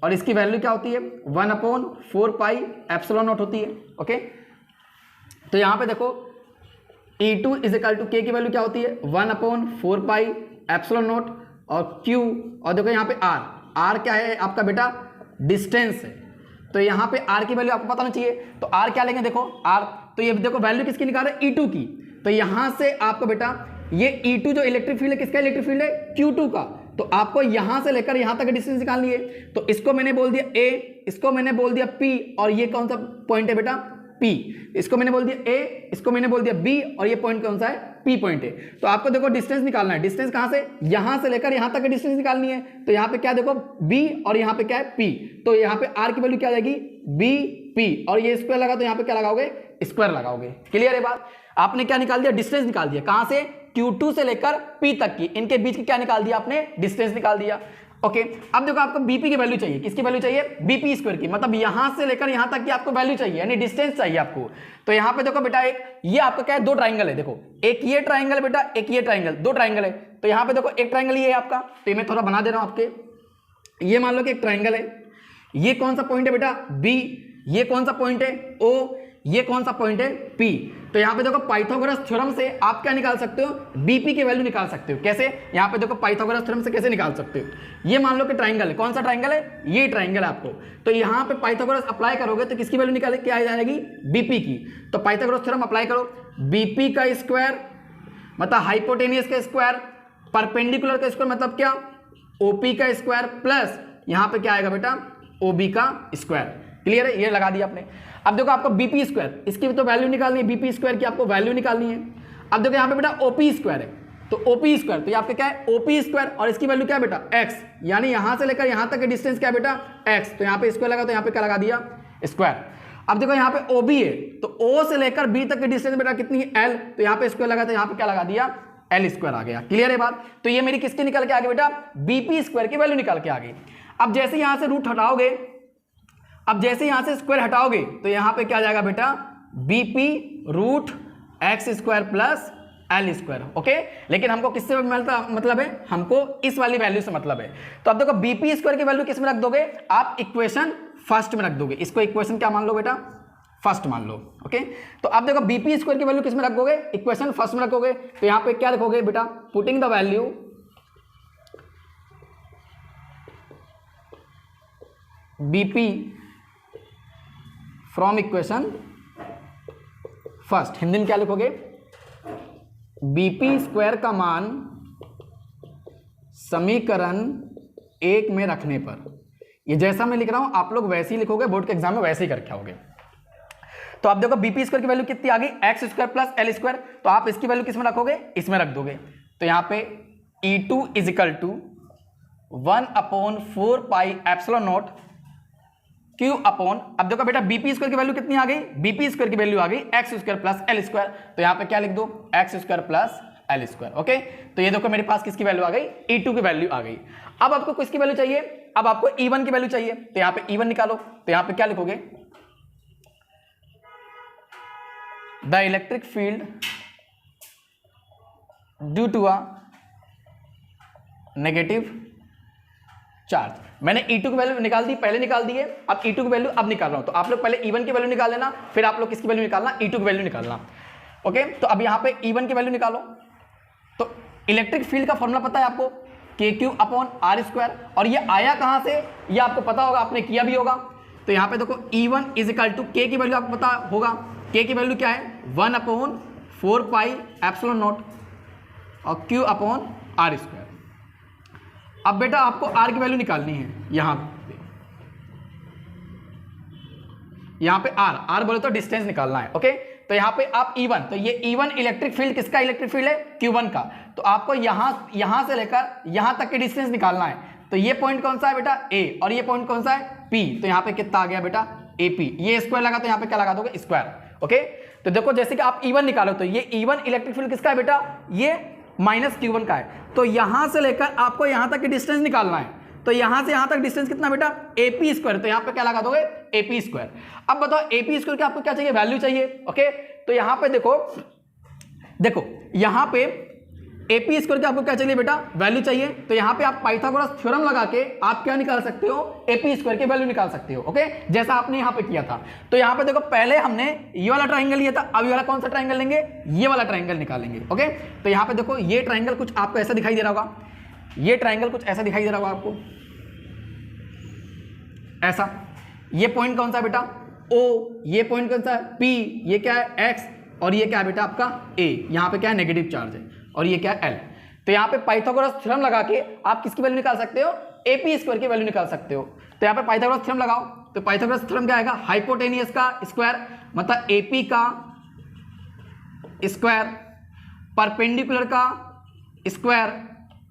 और इसकी वैल्यू क्या होती है? 1/4πε0 होती है। ओके, तो यहां पे देखो E2 = K की वैल्यू क्या होती है? 1/4πε0 और Q, और देखो यहां पे R क्या है आपका बेटा? डिस्टेंस है। तो यहां पे R की वैल्यू आपको पता होना चाहिए। तो R क्या लेंगे? देखो R, तो ये देखो वैल्यू किसकी निकाल रहे? E2 की। तो यहां से आपको बेटा ये E2 जो इलेक्ट्रिक फील्ड है किसका इलेक्ट्रिक फील्ड है? Q2 का। तो आपको यहां से लेकर यहां तक डिस्टेंस निकालनी है। तो इसको मैंने बोल दिया A, इसको मैंने बोल दिया P, और ये कौन सा पॉइंट है बेटा? P। इसको मैंने बोल दिया A, इसको मैंने बोल दिया B, और ये पॉइंट कौन सा है? P पॉइंट है। तो आपको देखो डिस्टेंस निकालना है। डिस्टेंस कहां से? यहां से लेकर यहां तक की डिस्टेंस निकालनी है। तो यहां पे क्या देखो B, और यहां पे क्या है? P। तो यहां पे R की वैल्यू क्या आ जाएगी? BP, और ये स्क्वायर लगा तो यहां पे क्या लगाओगे? स्क्वायर लगाओगे। क्लियर है बात? आपने क्या निकाल दिया? डिस्टेंस निकाल दिया। कहां से? Q2 से लेकर P तक की, इनके बीच की क्या निकाल दिया आपने? डिस्टेंस निकाल दिया। ओके, अब देखो आपको BP की वैल्यू चाहिए। किसकी वैल्यू चाहिए? BP स्क्वायर की, मतलब यहां से लेकर यहां तक की आपको वैल्यू चाहिए, यानी डिस्टेंस चाहिए आपको। तो यहां पे देखो बेटा, एक ये आपका क्या है? दो ट्राइंगल है। देखो एक ये ट्राइंगल बेटा, एक ये ट्राइंगल, दो ट्राइंगल है। तो यहां पे देखो एक ट्राइंगल ये है आपका, तो मैं थोड़ा बना दे रहा हूं आपके। ये मान लो कि एक ट्राइंगल है। ये कौन सा पॉइंट है बेटा? B। ये कौन सा पॉइंट है? O। ये कौन सा पॉइंट है? P। तो यहां पे देखो पाइथागोरस थ्योरम से आप क्या निकाल सकते हो? BP की वैल्यू निकाल सकते हो। कैसे? यहां पे देखो पाइथागोरस थ्योरम से कैसे निकाल सकते हो? ये मान लो कि ट्राइंगल है। कौन सा ट्राइंगल है? ये ट्राइंगल है आपको। तो यहां पे पाइथागोरस अप्लाई करोगे तो किसकी वैल्यू निकाले क्या आ जाएगी? BP की। तो पाइथागोरस थ्योरम अप्लाई करो। BP का स्क्वायर मतलब हाइपोटेनियस का स्क्वायर, परपेंडिकुलर का स्क्वायर मतलब क्या? OP का स्क्वायर, प्लस यहां पे क्या आएगा बेटा? OB का स्क्वायर। क्लियर है? ये लगा दिया आपने। अब देखो आपको BP स्क्वायर, इसकी भी तो वैल्यू निकालनी है। BP स्क्वायर की आपको वैल्यू निकालनी है। अब देखो यहाँ पे बेटा OP स्क्वायर है, तो OP स्क्वायर, तो ये आपका क्या है? OP स्क्वायर, और इसकी वैल्यू क्या है बेटा? X, यानी यहां से लेकर यहां तक का डिस्टेंस क्या है बेटा? X। तो यहाँ पे स्क्वायर लगा, तो यहाँ पे क्या लगा दिया? स्क्वायर। अब देखो यहाँ पे OB है, तो O से लेकर B तक की डिस्टेंस बेटा कितनी है? L। तो यहाँ पे स्क्वायर लगा, तो यहाँ पे क्या लगा दिया? L स्क्वायर आ गया। क्लियर है बात? तो ये मेरी किसकी निकल के आ गई बेटा? BP स्क्वायर की वैल्यू निकल के आ गई। अब जैसे यहां से रूट हटाओगे, अब जैसे यहां से स्क्वायर हटाओगे, तो यहां पे क्या जाएगा बेटा? BP root x square plus L square. Okay, लेकिन हमको किससे मतलब है? हमको इस वाली वैल्यू से मतलब है। तो अब देखो BP स्क्वायर की वैल्यू किस में रख दोगे? आप इक्वेशन फर्स्ट में रख दोगे। इसको इक्वेशन क्या मान लो बेटा? फर्स्ट मान लो। ओके, तो अब देखो बीपी स्क्वायर की वैल्यू किस में रखोगे, इक्वेशन फर्स्ट में रखोगे, तो यहां पे क्या लिखोगे बेटा, putting the value BP from equation first, Hindi में क्या लिखोगे, बीपी स्क्वायर का मान समीकरण 1 में रखने पर, ये जैसा मैं लिख रहा हूं आप लोग वैसे ही लिखोगे, बोर्ड के एग्जाम में वैसे ही करके आओगे। तो आप देखो बीपी स्क्वायर की वैल्यू कितनी आ गई, x square plus L square, तो आप इसकी वैल्यू किस में रखोगे, इसमें रख दोगे। तो यहां पे E2 is equal to 1/4 pi epsilon naught Q upon, अब देखो बेटा बीपी स्क्वायर की वैल्यू कितनी आ गई, बीपी स्क्वायर की वैल्यू आ गई x square plus L square, तो यहां पे क्या लिख दो, x square plus L square. Okay, तो ये देखो मेरे पास किसकी वैल्यू आ गई, E2 की वैल्यू आ गई। अब आपको किसकी वैल्यू चाहिए, अब आपको E1 की वैल्यू चाहिए, तो यहां पे E1 निकालो, तो यहां पे क्या लिखोगे, the electric field due to a negative charge. मैंने E2 की वैल्यू निकाल दी, पहले निकाल दी है, अब E2 की वैल्यू अब निकाल रहा हूं, तो आप लोग पहले E1 की वैल्यू निकाल लेना, फिर आप लोग किसकी वैल्यू निकालना, E2 की वैल्यू निकालना। ओके, तो अब यहां पे E1 की वैल्यू निकालो, तो इलेक्ट्रिक फील्ड का फॉर्मूला पता है आपको, KQ अपॉन R स्क्वायर, और ये आया कहां से, ये आपको पता होगा, आपने किया भी होगा। तो यहां पे देखो E1 is equal to, K की वैल्यू आपको पता होगा, K की वैल्यू क्या है, 1/4 पाई एप्सिलॉन नॉट और Q अपॉन R स्क्वायर। अब बेटा आपको R की वैल्यू निकालनी है, यहां पे R बोले तो डिस्टेंस निकालना है। ओके, तो यहां पे आप E1, तो ये E1 इलेक्ट्रिक फील्ड किसका इलेक्ट्रिक फील्ड है, Q1 का, तो आपको यहां से लेकर यहां तक के डिस्टेंस निकालना है। तो ये पॉइंट कौन सा है बेटा, A, और ये पॉइंट कौन सा है, P, तो यहां पे कितना आ गया बेटा, AP, ये स्क्वायर लगा तो यहां पे क्या लगा दोगे, स्क्वायर। ओके, तो देखो जैसे कि आप E1 निकालो, तो ये E1 इलेक्ट्रिक फील्ड किसका है बेटा, ये -Q1 का है, तो यहां से लेकर आपको यहां तक की डिस्टेंस निकालना है, तो यहां से यहां तक डिस्टेंस कितना बेटा, AP स्क्वायर, तो यहां पे क्या लगा दोगे, AP स्क्वायर। अब बताओ AP स्क्वायर की आपको क्या चाहिए, वैल्यू चाहिए। ओके, तो यहां पे देखो यहां पे AP स्क्वायर की आपको क्या चाहिए बेटा, वैल्यू चाहिए, तो यहां पे आप पाइथागोरस थ्योरम लगा के आप क्या निकाल सकते हो, AP स्क्वायर की वैल्यू निकाल सकते हो। ओके, जैसा आपने यहां पे किया था। तो यहां पे देखो पहले हमने ये वाला ट्राइंगल लिया था, अब ये वाला कौन सा ट्राइंगल लेंगे, ये वाला ट्राइंगल निकालेंगे। ओके, तो यहां पे देखो ये ट्राइंगल कुछ आपको ऐसा दिखाई दे रहा होगा, ये ट्राइंगल कुछ ऐसा दिखाई दे रहा होगा आपको, ऐसा। ये पॉइंट कौन सा है बेटा, O, ये पॉइंट कौन सा है, P, ये क्या है X, और ये क्या है बेटा आपका A, यहां पे क्या है नेगेटिव चार्ज है, और ये क्या है L। तो यहां पे पाइथागोरस थ्योरम लगा के आप किसकी वैल्यू निकाल सकते हो, AP स्क्वायर की वैल्यू निकाल सकते हो। तो यहां पे पाइथागोरस थ्योरम लगाओ, तो पाइथागोरस थ्योरम क्या आएगा, हाइपोटेनियस का स्क्वायर मतलब AP का स्क्वायर, परपेंडिकुलर का स्क्वायर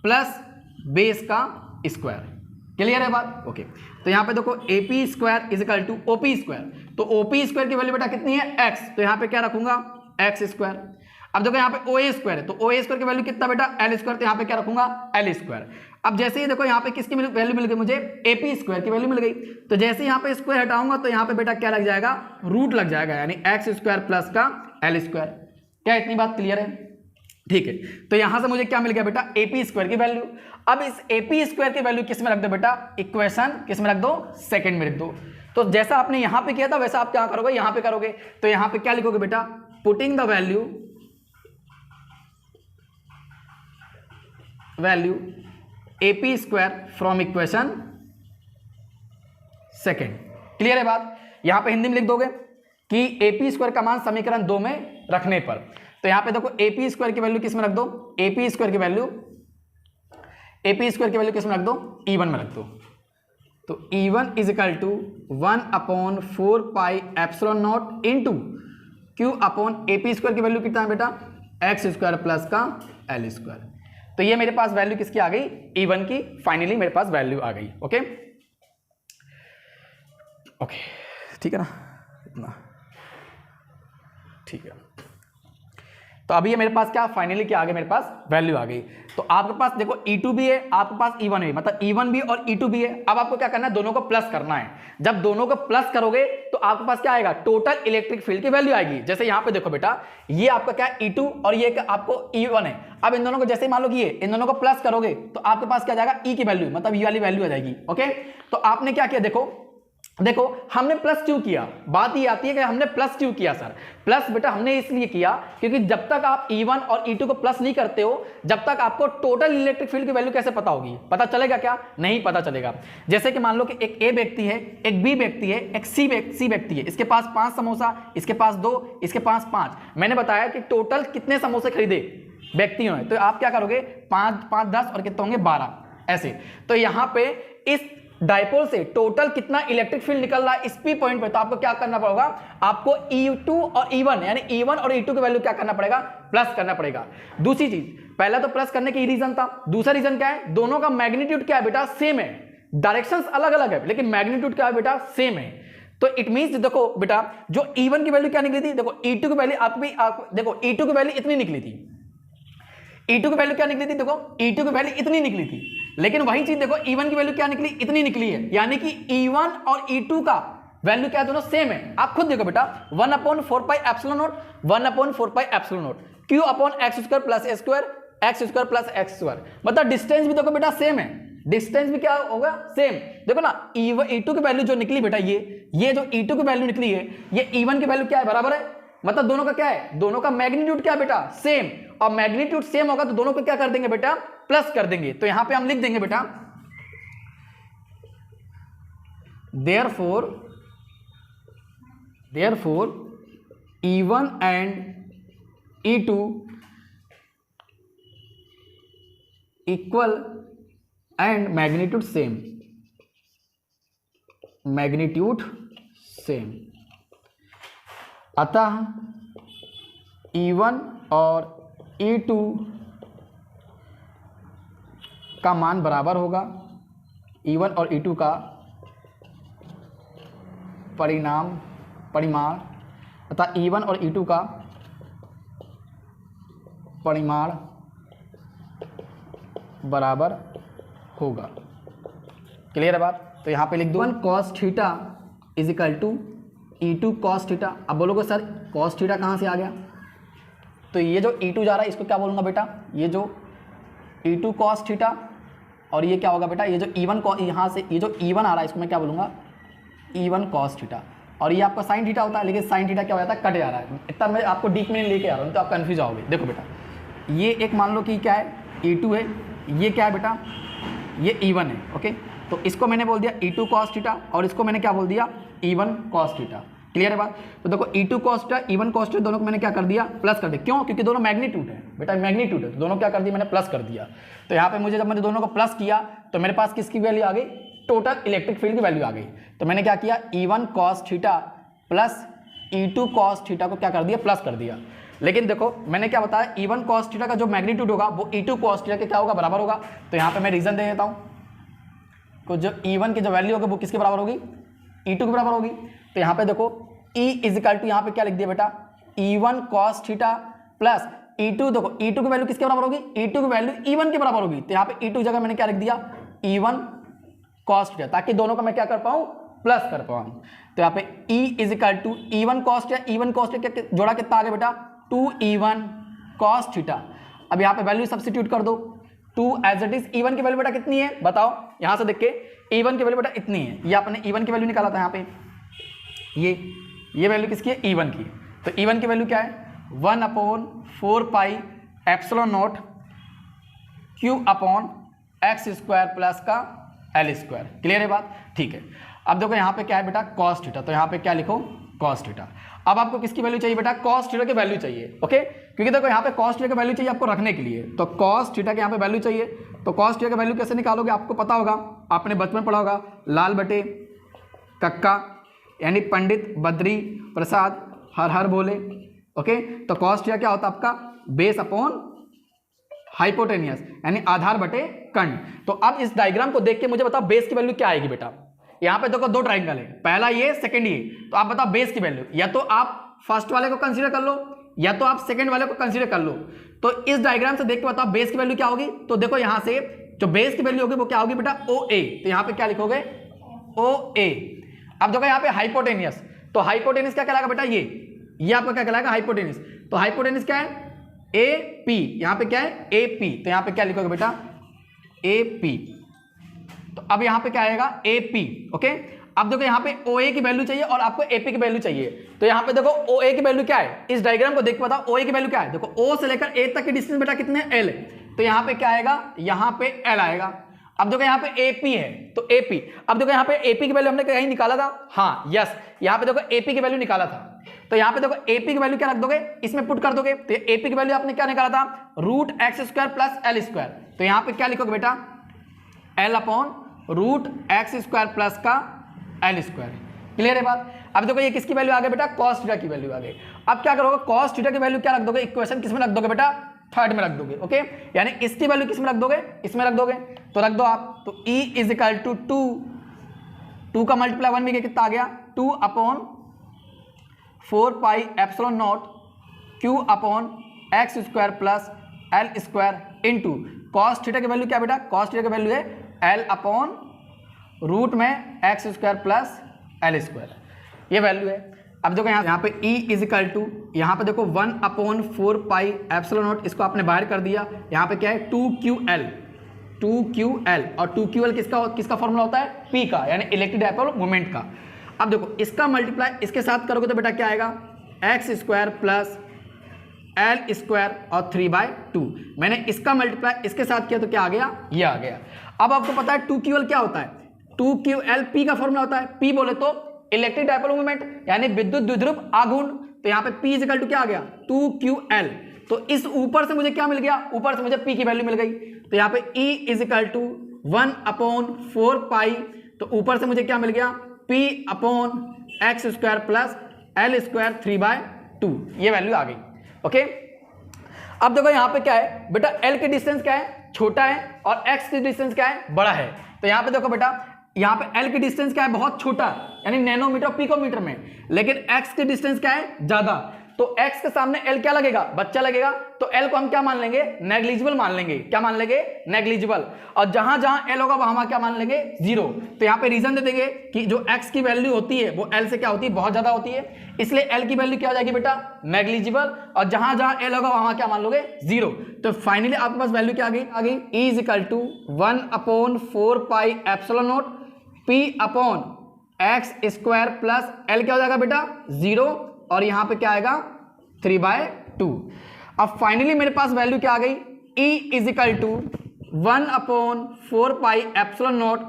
प्लस बेस का स्क्वायर। क्लियर है बात। ओके, तो यहां पे देखो AP square is equal to OP square, तो OP स्क्वायर की वैल्यू बेटा कितनी है, X, तो यहां पे क्या रखूंगा, X स्क्वायर। अब देखो यहाँ पे OA स्क्वायर है, तो OA स्क्वायर की वैल्यू कितना बेटा, L स्क्वायर, तो यहाँ पे क्या रखूंगा, L स्क्वायर। अब जैसे ही देखो यहाँ पे किसकी वैल्यू मिल गई मुझे, AP स्क्वायर की वैल्यू मिल गई, तो जैसे यहाँ पे स्क्वायर हटाऊंगा तो यहाँ पे बेटा क्या लग जाएगा, रूट लग जाएगा, यानी X स्क्वायर प्लस का L स्क्वायर। क्या इतनी बात क्लियर है, ठीक है। तो यहां से मुझे क्या मिल गया बेटा, AP स्क्वायर की वैल्यू। अब इस AP स्क्वायर की वैल्यू किस में रख दो बेटा, इक्वेशन किस में रख दो, सेकंड में रख दो। तो जैसा आपने यहां पे किया था वैसा आप क्या करोगे, यहां पे करोगे, तो यहां पे क्या लिखोगे बेटा, putting the value AP square from equation second. Clear है बात। यहां पे हिंदी में लिख दोगे कि AP स्क्वायर का मान समीकरण 2 में रखने पर, तो यहां पे देखो AP स्क्वायर की वैल्यू किस में रख दो, AP स्क्वायर की वैल्यू किस में रख दो, E1 में रख दो। तो E1 is equal to 1/4 pi epsilon naught into Q upon AP square की वैल्यू कितना है बेटा, X स्क्वायर प्लस का L स्क्वायर। तो ये मेरे पास वैल्यू किसकी आ गई, E1 की, फाइनली मेरे पास वैल्यू आ गई। ओके ओके, ठीक है ना, इतना ठीक है। तो अभी ये मेरे पास क्या फाइनली क्या आ गया, मेरे पास वैल्यू आ गई। तो आपके पास देखो E2 भी है, आपके पास E1 भी, मतलब E1 भी और E2 भी है। अब आपको क्या करना है, दोनों को प्लस करना है। जब दोनों को प्लस करोगे तो आपके पास क्या आएगा, टोटल इलेक्ट्रिक फील्ड की वैल्यू आएगी। जैसे यहाँ पे देखो बेटा, ये आपका क्या है E2 और ये आपको E1 है। अब इन दोनों को जैसे मान लो कि इन दोनों को प्लस करोगे तो आपके पास क्या जाएगा, E की वैल्यू, मतलब ये वाली वैल्यू आ जाएगी। ओके, तो आपने क्या किया, देखो देखो हमने प्लस क्यों किया, बात ये आती है कि हमने प्लस क्यों किया सर। प्लस बेटा हमने इसलिए किया क्योंकि जब तक आप E1 और E2 को प्लस नहीं करते हो, जब तक आपको टोटल इलेक्ट्रिक फील्ड की वैल्यू कैसे पता होगी, पता चलेगा क्या, नहीं पता चलेगा। जैसे कि मान लो कि एक ए व्यक्ति है, एक बी व्यक्ति है, एक सी व्यक्ति है, इसके पास 5 समोसा, इसके पास 2, इसके पास 5। मैंने बताया कि टोटल कितने समोसे खरीदे व्यक्तियों ने, तो आप क्या करोगे 5 5 10 और कितने होंगे 12 ऐसे। तो यहां पे इस डायपोल से टोटल कितना इलेक्ट्रिक फील्ड निकल रहा है इस पी पॉइंट पे, तो आपको क्या करना पड़ेगा, आपको E2 और E1 यानी E1 और E2 की वैल्यू क्या करना पड़ेगा, प्लस करना पड़ेगा। दूसरी चीज, पहला तो प्लस करने की रीजन था, दूसरा रीजन क्या है, दोनों का मैग्नीट्यूड क्या है बेटा, सेम है, डायरेक्शंस अलग अलग है लेकिन मैग्नीट्यूड क्या है बेटा, सेम है। तो इट मींस देखो बेटा जो E1 की वैल्यू क्या निकली थी, देखो E2 की वैल्यू देखो E2 की वैल्यू इतनी निकली थी, E2 की वैल्यू क्या निकली थी, देखो E2 की वैल्यू इतनी निकली थी, लेकिन वही चीज देखो E1 की वैल्यू क्या निकली, इतनी निकली है, यानी कि E1 और E2 का वैल्यू क्या है, दोनों सेम है। आप खुद देखो बेटा 1/4πε0 1/4πε0 q/x² plus a square x² plus x², मतलब डिस्टेंस भी देखो बेटा सेम है, डिस्टेंस भी क्या होगा, सेम। देखो ना E2 की वैल्यू जो निकली बेटा, ये जो E2 की वैल्यू निकली है, ये E1 की वैल्यू क्या है, बराबर है, मतलब दोनों का क्या है, दोनों का मैग्नीट्यूड क्या है बेटा, सेम। और मैग्नीट्यूड सेम होगा तो दोनों को क्या कर देंगे बेटा, प्लस कर देंगे। तो यहां पे हम लिख देंगे बेटा therefore E1 and E2 equal and magnitude same, magnitude same. अतः E1 और E2 का मान बराबर होगा, E1 और E2 का परिमाण अतः E1 और E2 का परिमाण बराबर होगा। क्लियर है बात। तो यहाँ पे लिख दो 1 cos theta is equal to E2 cos theta. अब बोलोगे सर cos थीटा कहाँ से आ गया, तो ये जो E2 जा रहा है इसको क्या बोलूँगा बेटा, ये जो E2 cos थीटा, और ये क्या होगा बेटा, ये जो E1 cos, यहाँ से ये जो E1 आ रहा है इसको मैं क्या बोलूँगा, E1 cos थीटा, और ये आपका साइन थीटा होता है, लेकिन साइन थीटा क्या हो जाता है, कट जा रहा है। इतना मैं आपको डीप में लेके आ रहा हूँ तो आप कन्फ्यूज आओगे। देखो बेटा ये एक मान लो कि क्या है, E2 है, ये क्या है बेटा, ये E1 है, ओके। तो इसको मैंने बोल दिया E2 cos थीटा, और इसको मैंने क्या बोल दिया, E1 cos थीटा। क्लियर है बात। तो देखो E2 cos theta E1 cos theta दोनों को मैंने क्या कर दिया, प्लस कर दिया। क्यों, क्योंकि दोनों मैग्नीट्यूड है बेटा, मैग्नीट्यूड है, तो दोनों क्या कर दिया, मैंने प्लस कर दिया। तो यहाँ पे मुझे जब मैंने दोनों को प्लस किया तो मेरे पास किसकी वैल्यू आ गई, टोटल इलेक्ट्रिक फील्ड की वैल्यू आ गई। तो मैंने क्या किया, E1 cos theta plus E2 cos theta को क्या कर दिया, प्लस कर दिया। लेकिन देखो मैंने क्या बताया, E1 cos थीटा का जो मैग्नीट्यूड होगा वो E2 cos थीटा के क्या होगा, बराबर होगा। तो यहाँ पे मैं रीजन दे देता हूँ, तो जो E1 की जो वैल्यू होगी वो किसके बराबर होगी, E2 के बराबर होगी। तो यहाँ पे देखो E इज इक्वल टू यहाँ पे क्या लिख दिया बेटा, E1 cos theta plus E2, देखो E2 की वैल्यू किसके बराबर होगी, E2 की वैल्यू E1 के बराबर होगी। तो यहाँ पे E2 जगह मैंने क्या लिख दिया, E1 cos थीटा, ताकि दोनों का मैं क्या कर पाऊँ, प्लस कर पाऊँ। तो यहाँ पे E is equal to E1 cos theta, E1 cos theta जोड़ा कितना आ गया बेटा, 2E1 cos थीटा। अब यहाँ पे वैल्यू सब्स्टिट्यूट कर दो, 2 एज इट इज। E1 की वैल्यू बेटा कितनी है बताओ, यहाँ से देख के E1 की वैल्यू बेटा इतनी है, ये आपने E1 की वैल्यू निकाला था यहाँ पे, ये वैल्यू किसकी है, E1 की। तो E1 की वैल्यू क्या है, 1/4πε0 q/x² प्लस का L²। क्लियर है बात, ठीक है। अब देखो यहाँ पे क्या है बेटा, cos थीटा, तो यहाँ पे क्या लिखो, cos थीटा। अब आपको किसकी वैल्यू चाहिए बेटा, cos थीटा की वैल्यू चाहिए, ओके। क्योंकि देखो यहाँ पे cos थीटा की वैल्यू चाहिए आपको रखने के लिए, तो cos थीटा के यहाँ पे वैल्यू चाहिए। तो cos थीटा की वैल्यू कैसे निकालोगे, आपको पता होगा, आपने बचपन पढ़ा होगा, लाल बटे कक्का यानी पंडित बद्री प्रसाद हर हर बोले, ओके। तो cos थीटा क्या होता है आपका, बेस अपॉन हाइपोटेनियस यानी आधार बटे कर्ण। तो अब इस डायग्राम को देख के मुझे बताओ बेस की वैल्यू क्या आएगी बेटा। यहाँ पे देखो दो ट्राइंगल है, पहला ये सेकंड ये, तो आप बताओ बेस की वैल्यू, या तो आप फर्स्ट वाले को कंसीडर कर लो या तो आप सेकंड वाले को कंसीडर कर लो। तो इस डायग्राम से देख के बताओ बेस की वैल्यू क्या होगी। तो देखो यहाँ से जो बेस की वैल्यू होगी वो क्या होगी बेटा, OA। तो यहाँ पे क्या लिखोगे, OA। अब देखो यहाँ पे हाइपोटेनियस, तो हाइपोटेनियस क्या कहलाएगा बेटा, ये आपका क्या कहलाएगा, हाइपोटेनियस। तो हाइपोटेनियस क्या है, AP। यहाँ पे क्या है, AP। तो यहाँ पे क्या लिखोगे बेटा, AP। तो अब यहाँ पे क्या आएगा, AP, ओके। अब देखो यहाँ पे OA की वैल्यू चाहिए और आपको AP की वैल्यू चाहिए। तो यहाँ पे देखो OA की वैल्यू क्या है, इस डायग्राम को देख बताओ OA की वैल्यू क्या है। देखो O से लेकर A तक की डिस्टेंस बेटा कितने L, तो यहाँ पे क्या आएगा, यहाँ पे L आएगा। अब देखो यहाँ पे AP है तो AP, अब देखो यहाँ पे AP की वैल्यू हमने कहीं निकाला था, हाँ यस, यहाँ पे देखो AP की वैल्यू निकाला था। तो यहाँ पे देखो AP की वैल्यू क्या रख दोगे, इसमें पुट कर दोगे। तो AP की वैल्यू आपने क्या निकाला था, root x square plus L square. तो यहाँ पे क्या लिखोगे बेटा, L upon root x square plus का एल स्क्वायर। क्लियर है बात। अब देखो ये किसकी वैल्यू आ गई बेटा, कॉस थीटा की वैल्यू आ गई। अब क्या करोगे, कॉस थीटा की वैल्यू क्या रख दोगे, इक्वेशन किस में रख दोगे बेटा, थर्ड में रख दोगे। ओके, यानी इसकी वैल्यू किस में रख दोगे, इसमें रख दोगे। तो रख दो आप, तो E इज इक्वल टू 2 का मल्टीप्लाई 1 में कितना आ गया, 2 upon 4 pi epsilon not Q upon X square plus L square into cos theta की वैल्यू क्या बेटा, कॉस थीटा की वैल्यू है L अपॉन रूट में x square plus L square, ये वैल्यू है। अब देखो यहाँ पे E इज इक्वल टू, यहाँ पे देखो 1 अपॉन 4 पाई एप्सिलॉन नॉट, इसको आपने बाहर कर दिया। यहाँ पे क्या है 2QL और 2QL किसका फॉर्मूला होता है, P का, यानी इलेक्ट्रिक डाइपोल मोमेंट का। अब देखो इसका मल्टीप्लाई इसके साथ करोगे तो बेटा क्या आएगा, x square plus L square और 3/2। मैंने इसका मल्टीप्लाई इसके साथ किया तो क्या आ गया, ये आ गया। अब आपको पता है 2QL क्या होता है, 2QL P का फॉर्मूला होता है, P बोले तो इलेक्ट्रिक डाइपोल मोमेंट यानी विद्युत द्विध्रुव आघूर्ण। तो यहाँ पे P इज इक्वल टू क्या आ गया, 2QL। तो इस ऊपर से मुझे क्या मिल गया, ऊपर से मुझे P की वैल्यू मिल गई। तो यहाँ पे E is equal to 1 upon 4 pi, तो ऊपर से मुझे क्या मिल गया, P upon X square plus L square 3/2, ये वैल्यू आ गई। ओके, अब देखो यहाँ पे क्या है बेटा, L की डिस्टेंस क्या है, छोटा है, और X की डिस्टेंस क्या है, बड़ा है। तो यहाँ पे देखो बेटा, यहाँ पे L की डिस्टेंस क्या है, बहुत छोटा, यानी नैनोमीटर पिकोमीटर में, लेकिन X की डिस्टेंस क्या है, ज्यादा। तो X के सामने L क्या लगेगा, बच्चा लगेगा। तो L को हम क्या मान लेंगे, नेग्लिजिबल मान लेंगे। क्या मान लेंगे, नेग्लिजिबल। और जहां जहां L होगा वहां क्या मान लेंगे, 0। तो यहाँ पे रीजन दे देंगे कि जो X की वैल्यू होती है वो L से क्या होती है, बहुत ज्यादा होती है, इसलिए L की वैल्यू क्या हो जाएगी बेटा, नेग्लिजिबल। और जहां जहां L होगा वहां क्या मान लोगे, 0। तो फाइनली आपके पास वैल्यू क्या आ गई, E is equal to 1 upon 4 pi epsilon naught P upon X square plus L क्या हो जाएगा बेटा, 0, और यहाँ पे क्या आएगा 3/2। अब फाइनली मेरे पास वैल्यू क्या आ गई, E is equal to 1 upon 4 pi epsilon naught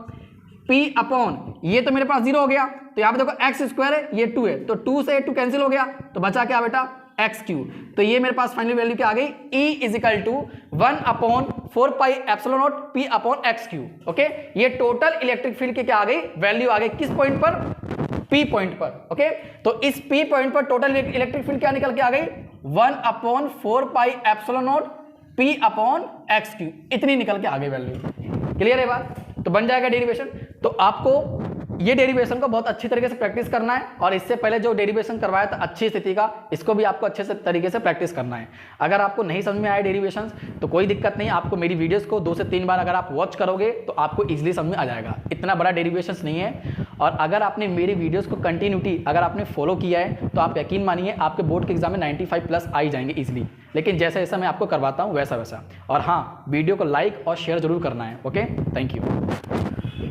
P upon, ये तो मेरे पास 0 हो गया, तो यहाँ पे देखो एक्स स्क्वायर है, ये 2 है, तो 2 से 2 कैंसिल हो गया, तो बचा क्या बेटा, एक्स क्यू। तो ये मेरे पास फाइनल वैल्यू क्या आ गई, E is equal to 1 upon 4 pi epsilon naught P upon X Q. Okay, ये टोटल इलेक्ट्रिक फील्ड की क्या आ गई, वैल्यू आ गई, किस पॉइंट पर, P पॉइंट पर। ओके, तो इस P पॉइंट पर टोटल इलेक्ट्रिक फील्ड क्या निकल के आ गई, 1 upon 4 pi epsilon naught P upon X Q, इतनी निकल के आ गई वैल्यू। क्लियर है बात, तो बन जाएगा डेरिवेशन। तो आपको ये डेरिवेशन को बहुत अच्छी तरीके से प्रैक्टिस करना है, और इससे पहले जो डेरिवेशन करवाया था अच्छी स्थिति का, इसको भी आपको अच्छे से तरीके से प्रैक्टिस करना है। अगर आपको नहीं समझ में आए डेरिवेशंस तो कोई दिक्कत नहीं, आपको मेरी वीडियोस को 2 से 3 बार अगर आप वॉच करोगे तो आपको इजीली समझ में आ जाएगा। इतना बड़ा डेरिवेशंस नहीं है, और अगर आपने मेरी वीडियोस को कंटिन्यूटी अगर आपने फॉलो किया है तो आप यकीन मानिए आपके बोर्ड के एग्जाम में 95+ आ ही जाएंगे ईजिली। लेकिन जैसा जैसा मैं आपको करवाता हूँ वैसा वैसा। और हाँ, वीडियो को लाइक और शेयर जरूर करना है। Okay, thank you.